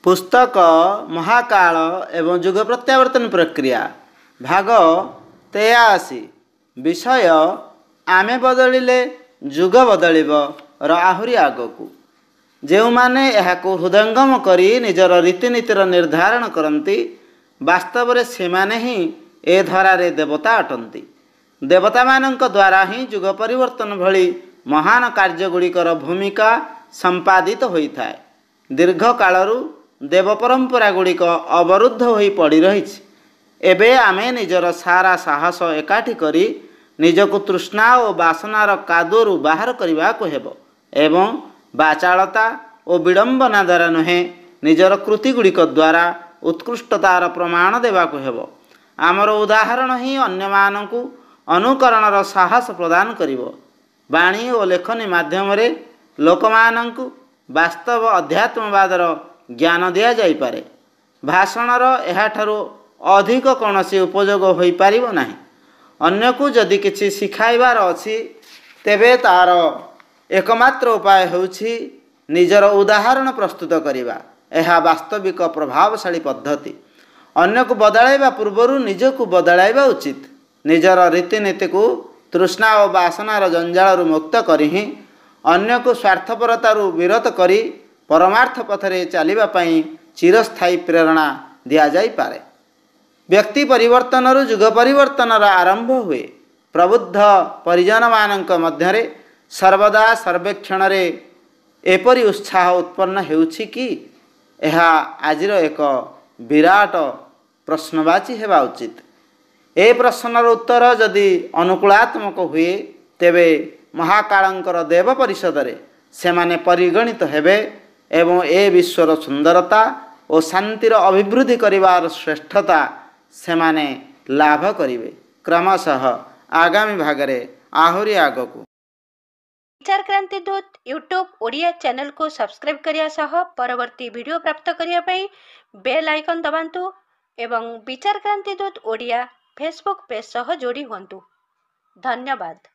पुस्तक महाकाल एवं जुग प्रत्यावर्तन प्रक्रिया भाग 83 विषय आमे बदलिले जुग बदलिब र आहुरी आगकू जो माने यहाको हृदयंगम करी निजर रीतिनीतिर निर्धारण करती वास्तव में से माने ही ए धरारे देवता अटंती। देवता मानक द्वारा ही जुग परिवर्तन भली महान कार्यगुड़िकर भूमिका संपादित होता है। दीर्घ कालरू देव परंपरा गुड़िक अवरुद्ध होई पड़ी रही। एबे आमे निजर सारा साहस एकाठी करी निजको तृष्णा और वासनार कादुरु बाहर करने को हेबो एवं बाचालता और विडंबना द्वारा नुहे निजर कृतिगुड़िक द्वारा उत्कृष्टतार प्रमाण देवाको हेबो। आमर उदाहरण ही अन्य मानकु अनुकरणर साहस प्रदान करिवो। वाणी और लेखनी माध्यम रे लोकमानंकु वास्तव अध्यात्मवादर ज्ञान दिया जाई पारे। भाषणर एहाठारु अधिक कौनसी उपयोग होई पारिबो नाही। अन्यकु जदि किछि शिखाइबार अछि तेबे तार एकमात्र उपाय होउछि निजर उदाहरण प्रस्तुत करिबा। एहा वास्तविक प्रभावशाली पद्धति। अन्यकु बदलाइबा पूर्वरु निजकु बदलाइबा उचित। निजर रीतिनीति को तृष्णा और वासनार जंजालरु मुक्त करी ही अन्यकु स्वार्थपरतारु विरत करी परमार्थ पथरे चलिबा पई चिरस्थायी प्रेरणा दिया जाई पारे। व्यक्ति परिवर्तनरु जुग परिवर्तनर आरंभ हुए। प्रबुद्ध परिजन मानक मध्यरे सर्वदा सर्वेक्षण रे एपरि उत्साह उत्पन्न हेउछि कि एहा आजिर एक विराट प्रश्नवाची हेबा उचित। ए प्रश्नर उत्तर जदि अनुकूलात्मक हुए तेबे महाकालंकर देव परिषद रे सेमाने परिगणित हेबे एवं ए विश्वर सुंदरता और शांतिर अभिवृद्धि करिवार श्रेष्ठता सेमाने लाभ करिवे। क्रमशः आगामी भागरे आहुरी आगकू विचार क्रांति दूत यूट्यूब ओडिया चैनल को सब्सक्राइब करिया सह परवर्ती वीडियो प्राप्त करिया पई बेल आइकन दबांतु एवं विचार क्रांति दूत ओडिया फेसबुक पेज सह जोड़ी हुंतु। धन्यवाद।